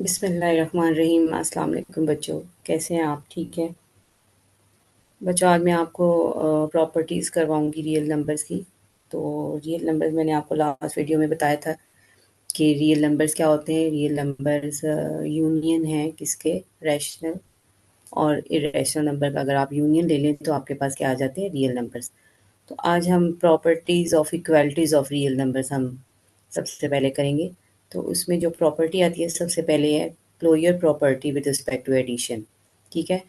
बिस्मिल्लाहिर्रहमानिर्रहीम। अस्सलाम वालेकुम बच्चों, कैसे हैं आप? ठीक है बच्चों, आज मैं आपको प्रॉपर्टीज़ करवाऊंगी रियल नंबर्स की। तो रियल नंबर्स मैंने आपको लास्ट वीडियो में बताया था कि रियल नंबर्स क्या होते हैं। रियल नंबर्स यूनियन है किसके, रैशनल और इरेशनल नंबर का। अगर आप यूनियन ले लें तो आपके पास क्या आ जाते हैं, रियल नंबर्स। तो आज हम properties of equalities of real numbers हम सबसे पहले करेंगे। तो उसमें जो प्रॉपर्टी आती है सबसे पहले है closure property with respect to addition. ठीक है।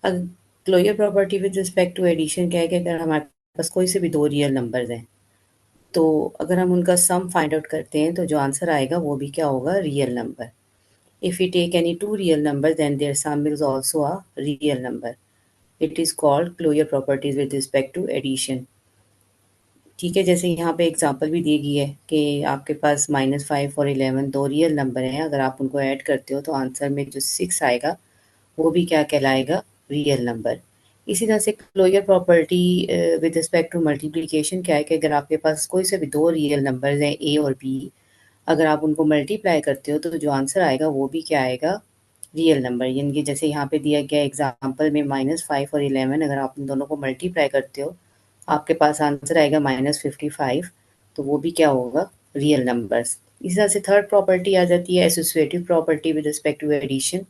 अब closure property with respect to addition क्या है कि अगर हमारे पास कोई से भी दो रियल नंबर्स हैं तो अगर हम उनका सम फाइंड आउट करते हैं तो जो आंसर आएगा वो भी क्या होगा, real number. If we take any two real number then their sum is also a real number. It is called closure properties with respect to addition. ठीक है, जैसे यहाँ पे एग्जांपल भी दी गई है कि आपके पास -5 और 11 दो रियल नंबर हैं। अगर आप उनको ऐड करते हो तो आंसर में जो 6 आएगा वो भी क्या कहलाएगा, रियल नंबर। इसी तरह से closure property with respect to multiplication क्या है कि अगर आपके पास कोई से भी दो रियल नंबर्स हैं ए और बी, अगर आप उनको मल्टीप्लाई करते हो तो जो आंसर आएगा वो भी क्या आएगा, रियल नंबर। यानी कि जैसे यहाँ पे दिया गया एग्जांपल में -5 और 11, अगर आप उन दोनों को मल्टीप्लाई करते हो आपके पास आंसर आएगा -55। तो वो भी क्या होगा, रियल नंबर्स। इसी तरह से थर्ड प्रॉपर्टी आ जाती है associative property with respect to addition.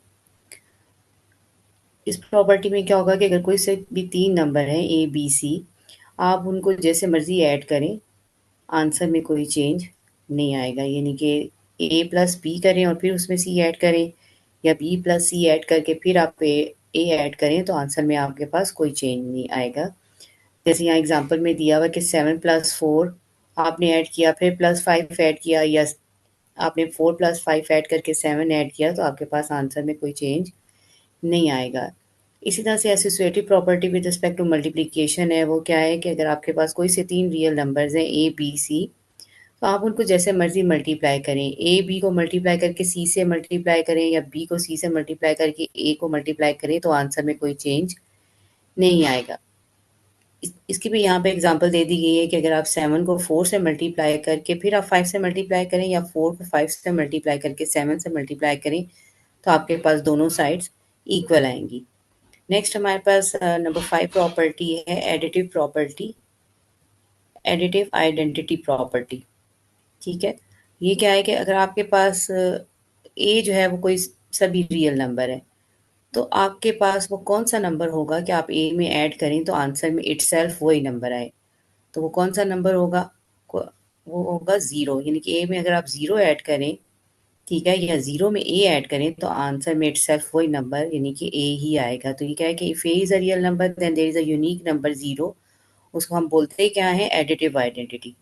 इस प्रॉपर्टी में क्या होगा कि अगर कोई से भी तीन नंबर हैं ए बी सी, आप उनको जैसे मर्जी ऐड करें आंसर में कोई चेंज नहीं आएगा। यानी कि ए प्लस बी करें और फिर उसमें सी ऐड करें, या बी प्लस सी ऐड करके फिर आप ए ऐड करें तो आंसर में आपके पास कोई चेंज नहीं आएगा। जैसे यहाँ एग्जांपल में दिया हुआ कि 7+4 आपने ऐड किया, फिर +5 ऐड किया, या आपने 4+5 ऐड करके 7 ऐड किया तो आपके पास आंसर में कोई चेंज नहीं आएगा। इसी तरह से associative property with respect to multiplication है, वो क्या है कि अगर आपके पास कोई से तीन रियल नंबर्स हैं ए बी सी, तो आप उनको जैसे मर्जी मल्टीप्लाई करें। ए बी को मल्टीप्लाई करके सी से मल्टीप्लाई करें या बी को सी से मल्टीप्लाई करके ए को मल्टीप्लाई करें तो आंसर में कोई चेंज नहीं आएगा। इसकी भी यहाँ पे एग्जांपल दे दी गई है कि अगर आप 7 को 4 से मल्टीप्लाई करके फिर आप 5 से मल्टीप्लाई करें, या 4 को 5 से मल्टीप्लाई करके 7 से मल्टीप्लाई करें तो आपके पास दोनों साइड्स इक्वल आएंगी। नेक्स्ट हमारे पास नंबर 5 प्रॉपर्टी है additive property, additive identity property. ठीक है। ये क्या है कि अगर आपके पास ए जो है वो कोई सभी रियल नंबर है, तो आपके पास वो कौन सा नंबर होगा कि आप ए में ऐड करें तो आंसर में इटसेल्फ वही नंबर आए। तो वो कौन सा नंबर होगा, वो होगा ज़ीरो। यानी कि ए में अगर आप ज़ीरो ऐड करें, ठीक है, या ज़ीरो में ए ऐड करें तो आंसर में इटसेल्फ वही नंबर यानी कि ए ही आएगा। तो ये क्या है कि if A is a real number then there is a unique number zero. उसको हम बोलते हैं क्या है, एडिटिव आइडेंटिटी।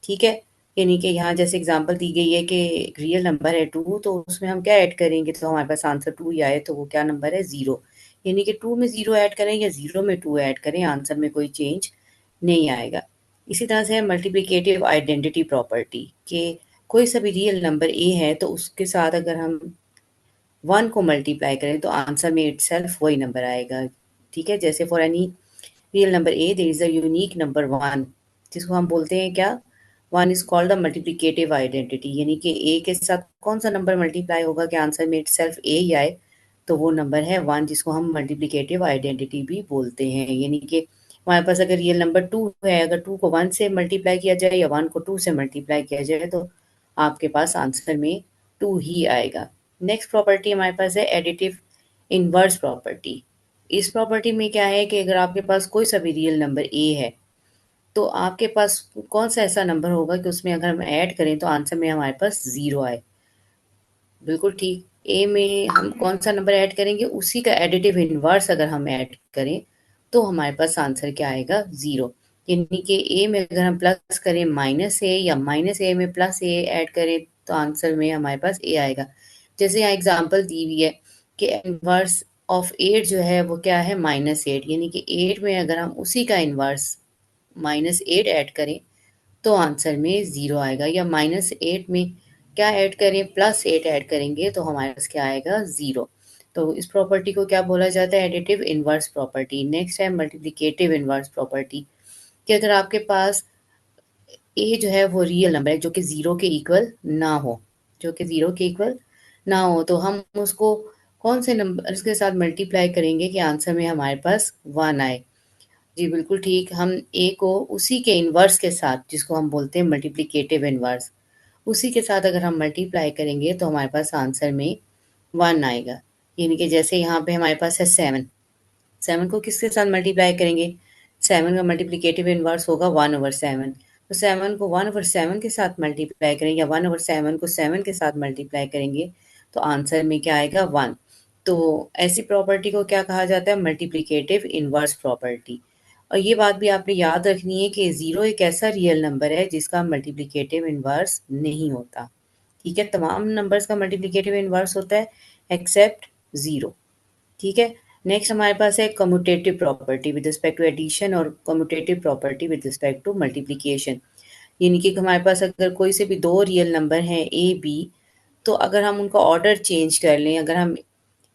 ठीक है। यानी कि यहाँ जैसे एग्जांपल दी गई है कि रियल नंबर है टू, तो उसमें हम क्या ऐड करेंगे तो हमारे पास आंसर टू ही आए, तो वो क्या नंबर है, ज़ीरो। यानी कि टू में ज़ीरो ऐड करें या ज़ीरो में टू ऐड करें आंसर में कोई चेंज नहीं आएगा। इसी तरह से है मल्टीप्लिकेटिव आइडेंटिटी प्रॉपर्टी कि कोई सा भी रियल नंबर ए है तो उसके साथ अगर हम 1 को मल्टीप्लाई करें तो आंसर में इटसेल्फ वही नंबर आएगा। ठीक है। जैसे for any real number A there is a unique number 1, जिसको हम बोलते हैं क्या, 1 is called the multiplicative identity. यानी कि ए के साथ कौन सा नंबर मल्टीप्लाई होगा कि आंसर में इटसेल्फ ए ही आए, तो वो नंबर है 1, जिसको हम मल्टीप्लिकेटिव आइडेंटिटी भी बोलते हैं। यानी कि हमारे पास अगर रियल नंबर 2 है, अगर 2 को 1 से मल्टीप्लाई किया जाए या 1 को 2 से मल्टीप्लाई किया जाए तो आपके पास आंसर में 2 ही आएगा। नेक्स्ट प्रॉपर्टी हमारे पास है एडिटिव इनवर्स प्रॉपर्टी। इस प्रॉपर्टी में क्या है कि अगर आपके पास कोई सा भी रियल नंबर ए है तो आपके पास कौन सा ऐसा नंबर होगा कि उसमें अगर हम ऐड करें तो आंसर में हमारे पास ज़ीरो आए। बिल्कुल ठीक। ए में हम कौन सा नंबर ऐड करेंगे, उसी का एडिटिव इनवर्स अगर हम ऐड करें तो हमारे पास आंसर क्या आएगा, ज़ीरो। यानी कि ए में अगर हम प्लस करें माइनस ए, या माइनस ए में प्लस ए ऐड करें तो आंसर में हमारे पास ए आएगा। जैसे यहाँ एग्जांपल दी हुई है कि इनवर्स ऑफ 8 जो है वो क्या है, -8। यानी कि 8 में अगर हम उसी का इनवर्स -8 ऐड करें तो आंसर में ज़ीरो आएगा, या -8 में क्या ऐड करें, +8 ऐड करेंगे तो हमारे पास क्या आएगा, ज़ीरो। तो इस प्रॉपर्टी को क्या बोला जाता है, एडिटिव इनवर्स प्रॉपर्टी। नेक्स्ट है मल्टीप्लिकेटिव इनवर्स प्रॉपर्टी कि अगर आपके पास ए जो है वो रियल नंबर है जो कि ज़ीरो के इक्वल ना हो, जो कि ज़ीरो के इक्वल ना हो तो हम उसको कौन से नंबर के साथ मल्टीप्लाई करेंगे कि आंसर में हमारे पास 1 आए? जी, बिल्कुल ठीक। हम ए को उसी के इन्वर्स के साथ, जिसको हम बोलते हैं मल्टीप्लिकेटिव इन्वर्स, उसी के साथ अगर हम मल्टीप्लाई करेंगे तो हमारे पास आंसर में 1 आएगा। यानी कि जैसे यहाँ पे हमारे पास है 7, 7 को किसके साथ मल्टीप्लाई करेंगे? 7 का मल्टीप्लिकेटिव इन्वर्स होगा 1/7। तो 7 को 1/7 के साथ मल्टीप्लाई करेंगे या 1/7 को 7 के साथ मल्टीप्लाई करेंगे तो आंसर में क्या आएगा? 1। तो ऐसी प्रॉपर्टी को क्या कहा जाता है? Multiplicative inverse property. और ये बात भी आपने याद रखनी है कि 0 एक ऐसा रियल नंबर है जिसका मल्टीप्लिकेटिव इन्वर्स नहीं होता। ठीक है? तमाम नंबर्स का मल्टीप्लिकेटिव इन्वर्स होता है एक्सेप्ट 0। ठीक है। नेक्स्ट हमारे पास है commutative property with respect to addition और commutative property with respect to multiplication. यानी कि हमारे पास अगर कोई से भी दो रियल नंबर हैं ए बी, तो अगर हम उनका ऑर्डर चेंज कर लें, अगर हम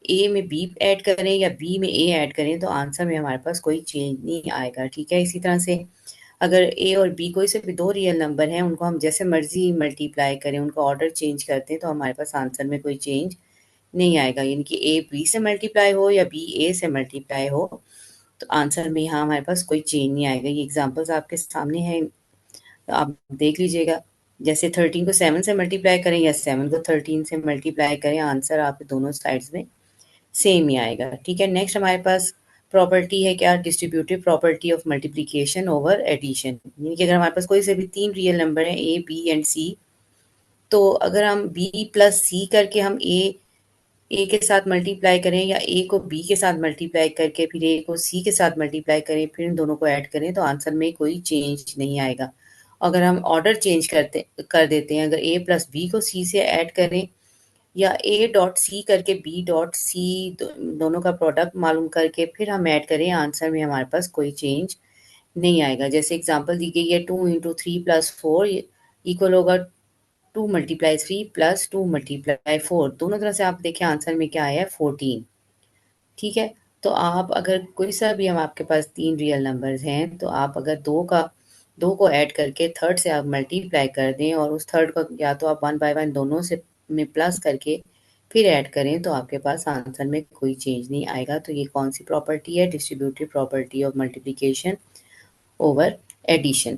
ए में बी ऐड करें या बी में ए ऐड करें तो आंसर में हमारे पास कोई चेंज नहीं आएगा। ठीक है। इसी तरह से अगर ए और बी कोई से भी दो रियल नंबर हैं, उनको हम जैसे मर्जी मल्टीप्लाई करें, उनका ऑर्डर चेंज करते हैं तो हमारे पास आंसर में कोई चेंज नहीं आएगा। यानी कि ए बी से मल्टीप्लाई हो या बी ए से मल्टीप्लाई हो तो आंसर में यहाँ हमारे पास कोई चेंज नहीं आएगा। ये एग्जांपल्स आपके सामने हैं, तो आप देख लीजिएगा। जैसे 13 को 7 से मल्टीप्लाई करें या 7 को 13 से मल्टीप्लाई करें, आंसर आपके दोनों साइड्स में सेम ही आएगा। ठीक है। नेक्स्ट हमारे पास प्रॉपर्टी है क्या? Distributive property of multiplication over addition. यानी कि अगर हमारे पास कोई से भी तीन रियल नंबर हैं ए बी एंड सी, तो अगर हम बी प्लस सी करके हम ए के साथ मल्टीप्लाई करें या ए को बी के साथ मल्टीप्लाई करके फिर ए को सी के साथ मल्टीप्लाई करें, फिर इन दोनों को ऐड करें तो आंसर में कोई चेंज नहीं आएगा। अगर हम ऑर्डर चेंज कर देते हैं, अगर ए प्लस बी को सी से ऐड करें या ए डॉट सी करके बी डॉट सी, दोनों का प्रोडक्ट मालूम करके फिर हम ऐड करें, आंसर में हमारे पास कोई चेंज नहीं आएगा। जैसे एग्जांपल दी गई है 2 × 3 + 4 इक्वल होगा 2 × 3 + 2 × 4। दोनों तरह से आप देखें आंसर में क्या आया है? 14। ठीक है। तो आप अगर कोई सा भी, हम आपके पास तीन रियल नंबर्स हैं, तो आप अगर दो को ऐड करके थर्ड से आप मल्टीप्लाई कर दें और उस थर्ड को या तो आप 1/1 दोनों से में प्लस करके फिर ऐड करें तो आपके पास आंसर में कोई चेंज नहीं आएगा। तो ये कौन सी प्रॉपर्टी है? Distributive property of multiplication over addition.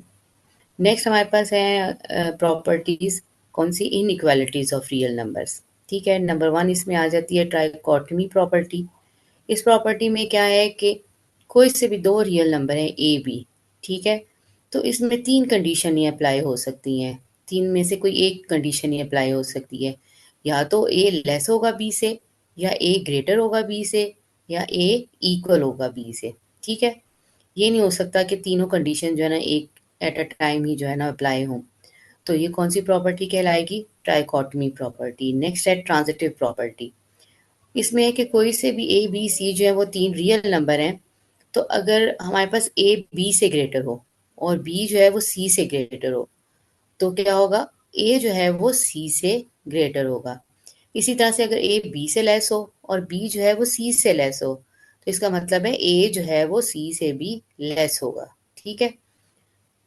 Next हमारे पास है प्रॉपर्टीज कौन सी? Inequalities of real numbers. ठीक है। नंबर 1 इसमें आ जाती है ट्राइकोटमी प्रॉपर्टी। इस प्रॉपर्टी में क्या है कि कोई से भी दो रियल नंबर हैं ए बी, ठीक है, तो इसमें तीन कंडीशन ही अप्लाई हो सकती हैं। तीन में से कोई एक कंडीशन ही अप्लाई हो सकती है। या तो ए लेस होगा बी से, या ए ग्रेटर होगा बी से, या ए इक्वल होगा बी से। ठीक है। ये नहीं हो सकता कि तीनों कंडीशन जो है ना एक एट अ टाइम ही जो है ना अप्लाई हो। तो ये कौन सी प्रॉपर्टी कहलाएगी? ट्राइकोटमी प्रॉपर्टी। नेक्स्ट है ट्रांजिटिव प्रॉपर्टी। इसमें है कि कोई से भी ए बी सी जो है वो तीन रियल नंबर हैं, तो अगर हमारे पास ए बी से ग्रेटर हो और बी जो है वो सी से ग्रेटर हो तो क्या होगा? ए जो है वो सी से ग्रेटर होगा। इसी तरह से अगर ए बी से लेस हो और बी जो है वो सी से लेस हो तो इसका मतलब है ए जो है वो सी से भी लेस होगा। ठीक है।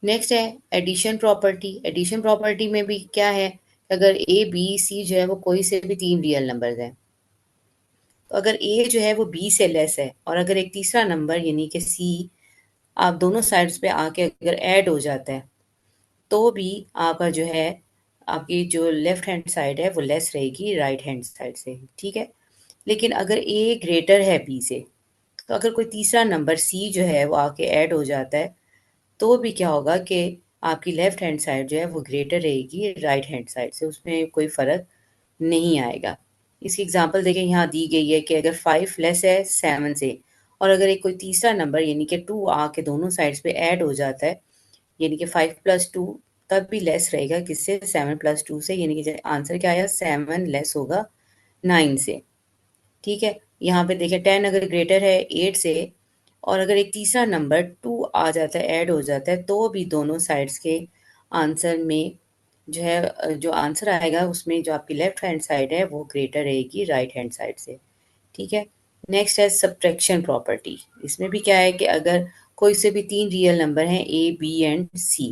नेक्स्ट है एडिशन प्रॉपर्टी। एडिशन प्रॉपर्टी में भी क्या है? अगर ए बी सी जो है वो कोई से भी तीन रियल नंबर्स हैं, तो अगर ए जो है वो बी से लेस है और अगर एक तीसरा नंबर यानी कि सी आप दोनों साइड्स पे आके अगर ऐड हो जाता है तो भी आपका जो है, आपकी जो लेफ्ट हैंड साइड है वो लेस रहेगी राइट हैंड साइड से। ठीक है। लेकिन अगर ए ग्रेटर है बी से, तो अगर कोई तीसरा नंबर सी जो है वो आके ऐड हो जाता है तो भी क्या होगा कि आपकी लेफ्ट हैंड साइड जो है वो ग्रेटर रहेगी राइट हैंड साइड से, उसमें कोई फ़र्क नहीं आएगा। इसकी एग्जांपल देखें, यहाँ दी गई है कि अगर 5 लेस है 7 से और अगर एक कोई तीसरा नंबर यानी कि 2 आके दोनों साइड्स पे ऐड हो जाता है, यानी कि 5 + 2 तब भी लेस रहेगा किससे? 7 + 2 से। यानी कि आंसर क्या आया? 7 लेस होगा 9 से। ठीक है। यहाँ पे देखिए 10 अगर ग्रेटर है 8 से और अगर एक तीसरा नंबर 2 आ जाता है, ऐड हो जाता है, तो भी दोनों साइड्स के आंसर में जो है जो आंसर आएगा उसमें जो आपकी लेफ्ट हैंड साइड है वो ग्रेटर रहेगी राइट हैंड साइड से। ठीक है। नेक्स्ट है सब्ट्रैक्शन प्रॉपर्टी। इसमें भी क्या है कि अगर कोई से भी तीन रियल नंबर हैं ए बी एंड सी,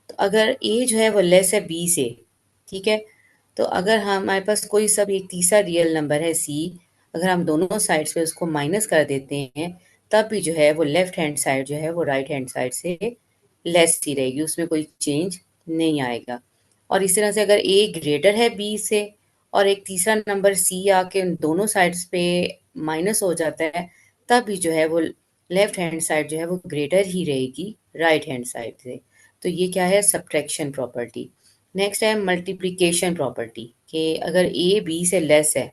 तो अगर ए जो है वो लेस है बी से, ठीक है, तो अगर हमारे पास कोई सब एक तीसरा रियल नंबर है सी, अगर हम दोनों साइड्स पे उसको माइनस कर देते हैं, तब भी जो है वो लेफ्ट हैंड साइड जो है वो राइट हैंड साइड से लेस ही रहेगी, उसमें कोई चेंज नहीं आएगा। और इस तरह से अगर ए ग्रेटर है बी से और एक तीसरा नंबर सी आके उन दोनों साइड्स पे माइनस हो जाता है, तब भी जो है वो लेफ्ट हैंड साइड जो है वो ग्रेटर ही रहेगी राइट हैंड साइड से। तो ये क्या है, सब्ट्रैक्शन प्रॉपर्टी। नेक्स्ट है मल्टीप्लिकेशन प्रॉपर्टी, कि अगर ए बी से लेस है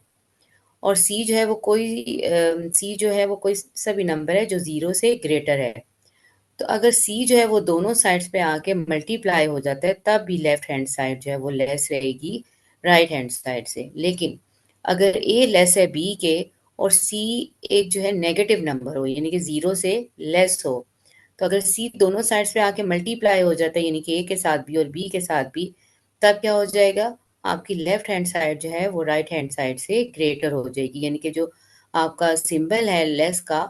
और सी जो है वो कोई सभी नंबर है जो जीरो से ग्रेटर है, तो अगर सी जो है वो दोनों साइड्स पे आके मल्टीप्लाई हो जाता है, तब भी लेफ्ट हैंड साइड जो है वो लेस रहेगी राइट हैंड साइड से। लेकिन अगर ए लेस है बी के और सी एक जो है नेगेटिव नंबर हो, यानी कि जीरो से लेस हो, तो अगर सी दोनों साइड्स पे आके मल्टीप्लाई हो जाता है, यानी कि ए के साथ भी और बी के साथ भी, तब क्या हो जाएगा, आपकी लेफ्ट हैंड साइड जो है वो राइट हैंड साइड से ग्रेटर हो जाएगी, यानी कि जो आपका सिंबल है लेस का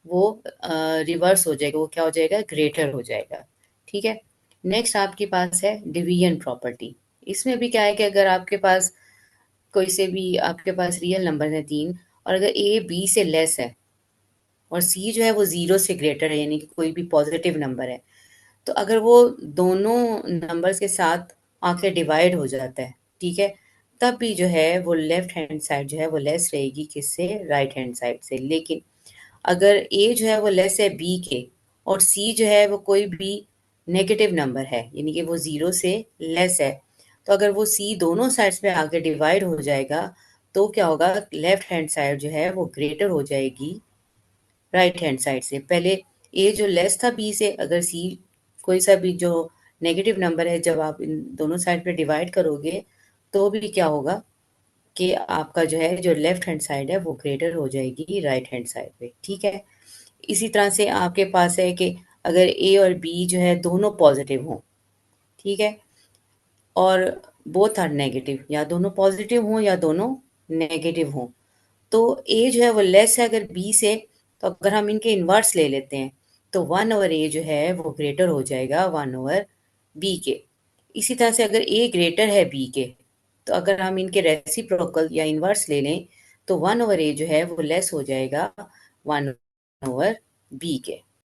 वो रिवर्स हो जाएगा, वो क्या हो जाएगा, ग्रेटर हो जाएगा। ठीक है। नेक्स्ट आपके पास है डिवीजन प्रॉपर्टी। इसमें भी क्या है कि अगर आपके पास कोई से भी आपके पास रियल नंबर है तीन, और अगर ए बी से लेस है और सी जो है वो जीरो से ग्रेटर है, यानी कि कोई भी पॉजिटिव नंबर है, तो अगर वो दोनों नंबर्स के साथ आके डिवाइड हो जाता है, ठीक है, तब भी जो है वो लेफ्ट हैंड साइड जो है वो लेस रहेगी किससे, राइट हैंड साइड से। लेकिन अगर ए जो है वो लेस है बी के और सी जो है वो कोई भी नेगेटिव नंबर है, यानी कि वो जीरो से लेस है, तो अगर वो सी दोनों साइड्स पे आके डिवाइड हो जाएगा, तो क्या होगा, लेफ्ट हैंड साइड जो है वो ग्रेटर हो जाएगी राइट हैंड साइड से। पहले ए जो लेस था बी से, अगर सी कोई सा भी जो नेगेटिव नंबर है, जब आप इन दोनों साइड पे डिवाइड करोगे, तो भी क्या होगा कि आपका जो है जो लेफ्ट हैंड साइड है वो ग्रेटर हो जाएगी राइट हैंड साइड पे। ठीक है। इसी तरह से आपके पास है कि अगर ए और बी जो है दोनों पॉजिटिव हों, ठीक है, और बोथ आर नेगेटिव, या दोनों पॉजिटिव हों या दोनों नेगेटिव हों, तो ए जो है वो लेस है अगर बी से, तो अगर हम इनके इन्वर्स ले लेते हैं, तो वन ओवर ए जो है वो ग्रेटर हो जाएगा वन ओवर बी के। इसी तरह से अगर ए ग्रेटर है बी के, तो अगर हम इनके रेसिप्रोकल या इन्वर्स ले लें, तो वन ओवर ए जो है वो लेस हो जाएगा वन ओवर बी के।